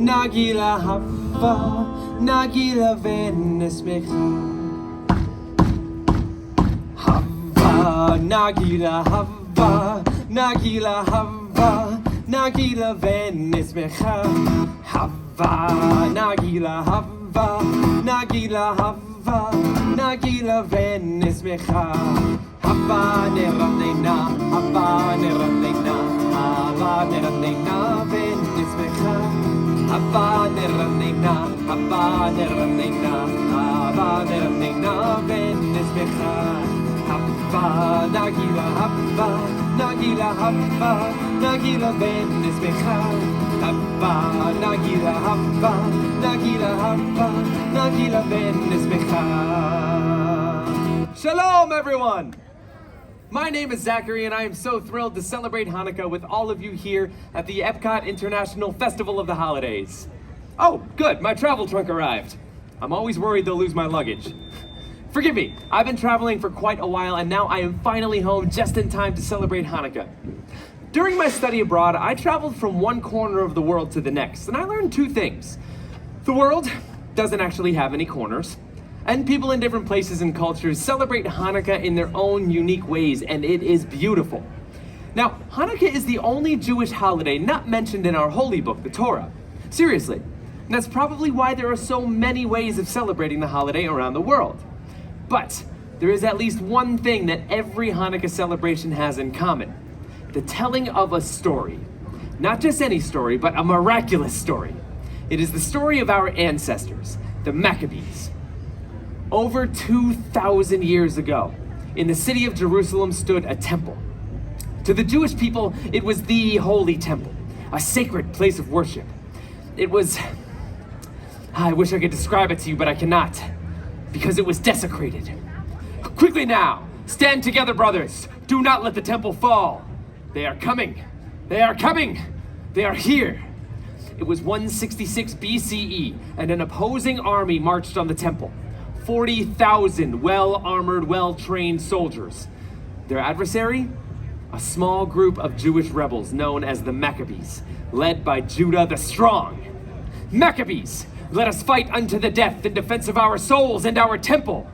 Nagila hava, nagila venesmecha. Hava, nagila hava, nagila hava, nagila venesmecha. Hava, nagila hava, nagila hava, nagila venesmecha. Hava neranena, hava neranena, hava neranena venesmecha. Hava neranena, hava neranena, hava neranena venesmecha. Hava nagila hava, nagila hava, nagila venesmecha. Hava nagila hava, nagila hava, nagila venesmecha. Shalom, everyone! My name is Zachary, and I am so thrilled to celebrate Hanukkah with all of you here at the EPCOT International Festival of the Holidays. Oh, good, my travel trunk arrived. I'm always worried they'll lose my luggage. Forgive me, I've been traveling for quite a while, and now I am finally home just in time to celebrate Hanukkah. During my study abroad, I traveled from one corner of the world to the next, and I learned two things. The world doesn't actually have any corners. And people in different places and cultures celebrate Hanukkah in their own unique ways, and it is beautiful. Now, Hanukkah is the only Jewish holiday not mentioned in our holy book, the Torah. Seriously. And that's probably why there are so many ways of celebrating the holiday around the world. But there is at least one thing that every Hanukkah celebration has in common: the telling of a story. Not just any story, but a miraculous story. It is the story of our ancestors, the Maccabees. Over 2,000 years ago, in the city of Jerusalem stood a temple. To the Jewish people, it was the holy temple, a sacred place of worship. It was, I wish I could describe it to you, but I cannot, because it was desecrated. Quickly now, stand together, brothers. Do not let the temple fall. They are coming. They are coming. They are here. It was 166 BCE, and an opposing army marched on the temple. 40,000 well-armored, well-trained soldiers. Their adversary? A small group of Jewish rebels known as the Maccabees, led by Judah the Strong. Maccabees, let us fight unto the death in defense of our souls and our temple.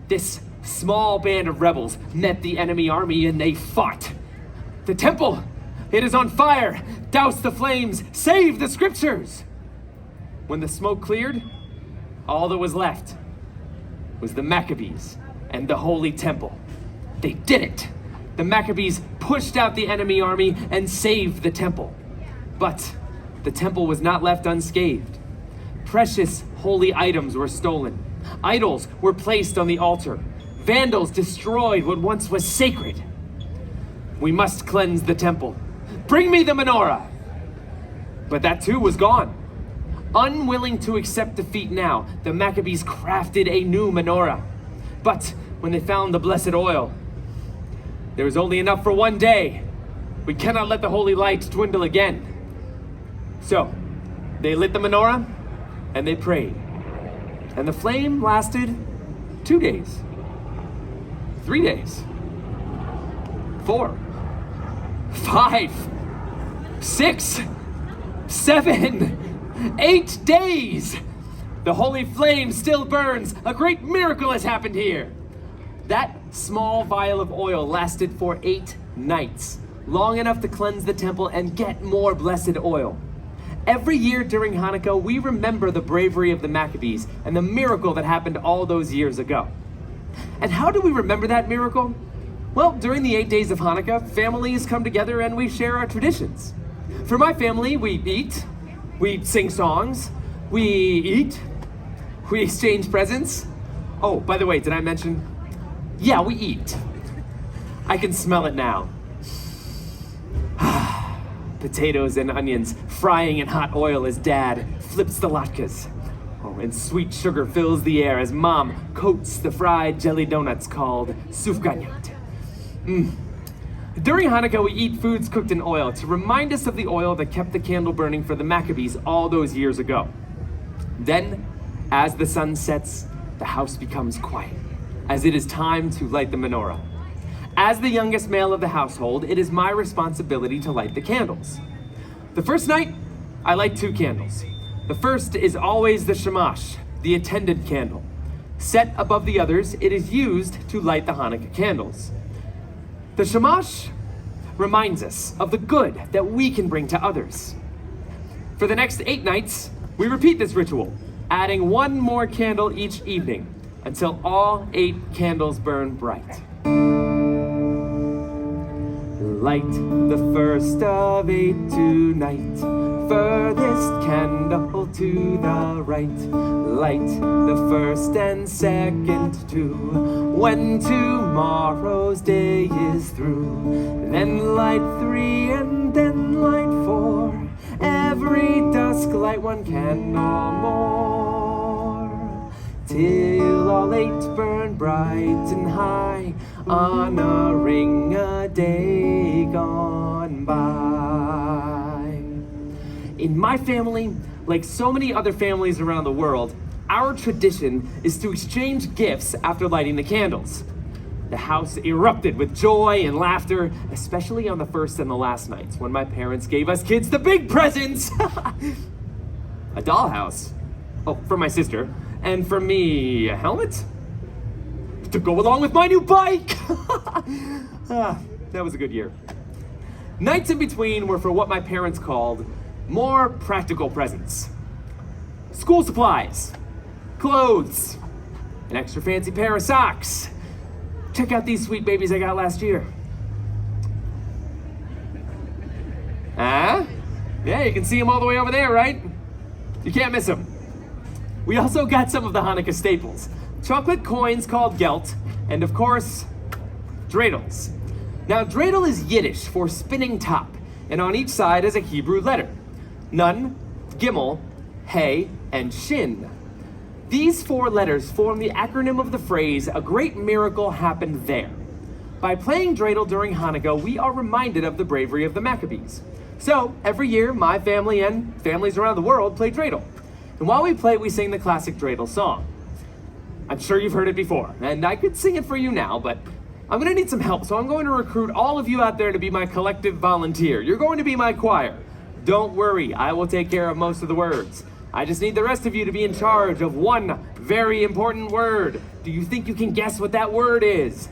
This small band of rebels met the enemy army and they fought. The temple, it is on fire. Douse the flames, save the scriptures. When the smoke cleared, all that was left was the Maccabees and the Holy Temple. They did it! The Maccabees pushed out the enemy army and saved the temple. But the temple was not left unscathed. Precious holy items were stolen. Idols were placed on the altar. Vandals destroyed what once was sacred. We must cleanse the temple. Bring me the menorah! But that too was gone. Unwilling to accept defeat now, the Maccabees crafted a new menorah. But when they found the blessed oil, there was only enough for one day. We cannot let the holy light dwindle again. So, they lit the menorah and they prayed. And the flame lasted 2 days, 3 days, 4, 5, 6, 7, 8 days! The holy flame still burns. A great miracle has happened here. That small vial of oil lasted for 8 nights, long enough to cleanse the temple and get more blessed oil. Every year during Hanukkah, we remember the bravery of the Maccabees and the miracle that happened all those years ago. And how do we remember that miracle? Well, during the 8 days of Hanukkah, families come together and we share our traditions. For my family, we eat, we sing songs, we eat, we exchange presents. Oh, by the way, did I mention? Yeah, we eat. I can smell it now. Potatoes and onions frying in hot oil as Dad flips the latkes. Oh, and sweet sugar fills the air as Mom coats the fried jelly donuts called sufganiyot. During Hanukkah, we eat foods cooked in oil to remind us of the oil that kept the candle burning for the Maccabees all those years ago. Then, as the sun sets, the house becomes quiet, as it is time to light the menorah. As the youngest male of the household, it is my responsibility to light the candles. The first night, I light 2 candles. The first is always the shamash, the attendant candle. Set above the others, it is used to light the Hanukkah candles. The shamash reminds us of the good that we can bring to others. For the next 8 nights, we repeat this ritual, adding 1 more candle each evening until all 8 candles burn bright. Light the first of 8 tonight, furthest candle to the right. Light the first and second too, when tomorrow's day is through. Then light 3 and then light 4, every dusk light 1 candle more, till all 8 burn bright and high, honoring a day gone by. In my family, like so many other families around the world, our tradition is to exchange gifts after lighting the candles. The house erupted with joy and laughter, especially on the first and the last nights when my parents gave us kids the big presents. A dollhouse. Oh, for my sister. And for me, a helmet? To go along with my new bike! That was a good year. Nights in between were for what my parents called more practical presents. School supplies, clothes, an extra fancy pair of socks. Check out these sweet babies I got last year. Yeah, you can see them all the way over there, right? You can't miss them. We also got some of the Hanukkah staples. Chocolate coins called gelt, and of course, dreidels. Now, dreidel is Yiddish for spinning top, and on each side is a Hebrew letter. Nun, Gimel, Hey, and Shin. These 4 letters form the acronym of the phrase, a great miracle happened there. By playing dreidel during Hanukkah, we are reminded of the bravery of the Maccabees. So, every year, my family and families around the world play dreidel. And while we play, we sing the classic dreidel song. I'm sure you've heard it before, and I could sing it for you now, but I'm gonna need some help, so I'm going to recruit all of you out there to be my collective volunteer. You're going to be my choir. Don't worry, I will take care of most of the words. I just need the rest of you to be in charge of one very important word. Do you think you can guess what that word is?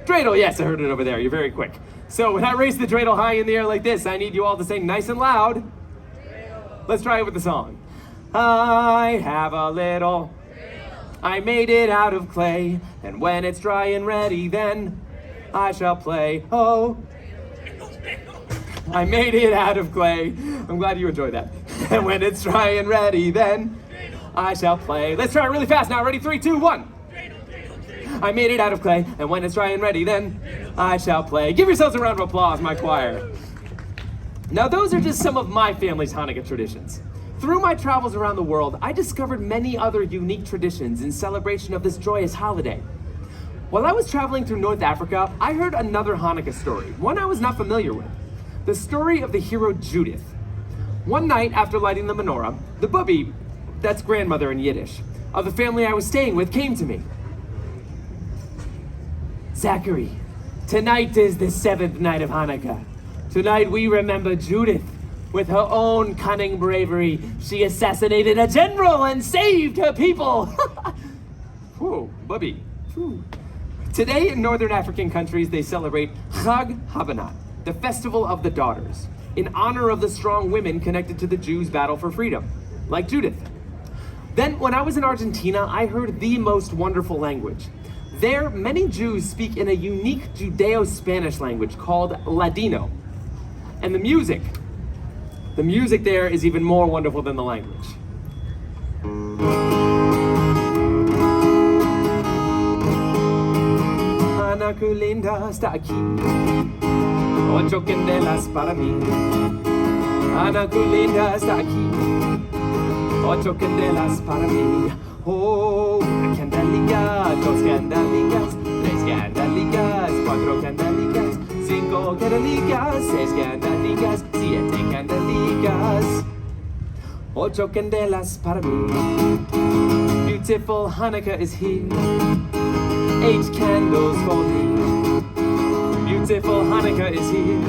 Dreidel, yes, I heard it over there. You're very quick. So when I raise the dreidel high in the air like this, I need you all to say nice and loud. Let's try it with the song. I have a little, I made it out of clay, and when it's dry and ready, then I shall play. Oh, I made it out of clay. I'm glad you enjoyed that. And when it's dry and ready, then I shall play. Let's try it really fast now. Ready? 3, 2, 1. I made it out of clay, and when it's dry and ready, then I shall play. Give yourselves a round of applause, my choir. Now, those are just some of my family's Hanukkah traditions. Through my travels around the world, I discovered many other unique traditions in celebration of this joyous holiday. While I was traveling through North Africa, I heard another Hanukkah story, one I was not familiar with. The story of the hero Judith. One night after lighting the menorah, the bubby, that's grandmother in Yiddish, of the family I was staying with came to me. Zachary, tonight is the 7th night of Hanukkah. Tonight we remember Judith. With her own cunning bravery, she assassinated a general and saved her people. Whoa, bubby. Whew. Today in Northern African countries, they celebrate Chag Habanat, the Festival of the Daughters, in honor of the strong women connected to the Jews' battle for freedom, like Judith. Then, when I was in Argentina, I heard the most wonderful language. There, many Jews speak in a unique Judeo-Spanish language called Ladino. And the music there is even more wonderful than the language. Hanukkah linda está aquí, ocho candelas para mí. Hanukkah linda está aquí, ocho candelas para mí. Oh, una candelilla, 2 candelillas, 3 candelillas, 4 candelillas, 5 candelillas, 6 candelillas, 7 candelillas, 8 candelas para mí. Beautiful Hanukkah is here, 8 candles for me. beautiful Hanukkah is here.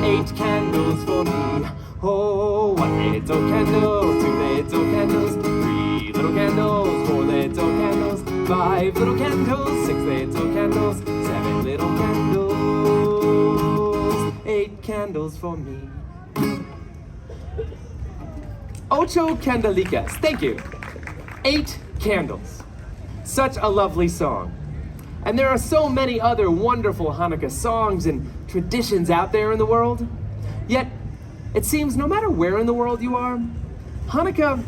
8 candles for me. Oh, 1 little candle, 2 little candles, 3 little candles, 4 little candles, 5 little candles, 6 little candles, 7 little candles, 8 candles for me. Ocho candelicas, thank you. 8 candles. Such a lovely song. And there are so many other wonderful Hanukkah songs and traditions out there in the world. Yet, it seems no matter where in the world you are, Hanukkah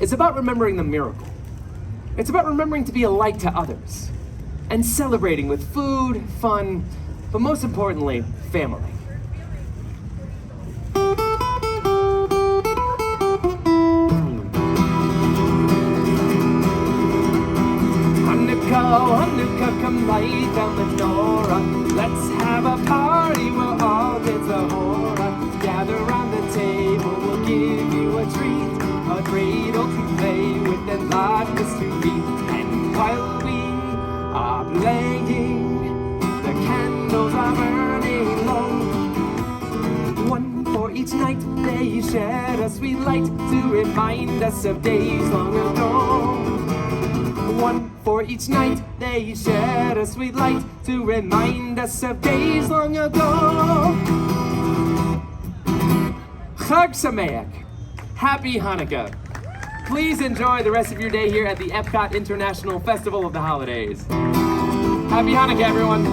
is about remembering the miracle. It's about remembering to be a light to others and celebrating with food, fun, but most importantly, family. Hanukkah, come light down the menorah. Let's have a party, we'll all dance the hora. Gather round the table, we'll give you a treat, a cradle to play with and latkes to eat. And while we are playing, the candles are burning low. 1 for each night they shed a sweet light to remind us of days long ago. 1 for each night they shed a sweet light to remind us of days long ago. Chag Sameach. Happy Hanukkah. Please enjoy the rest of your day here at the EPCOT International Festival of the Holidays. Happy Hanukkah, everyone.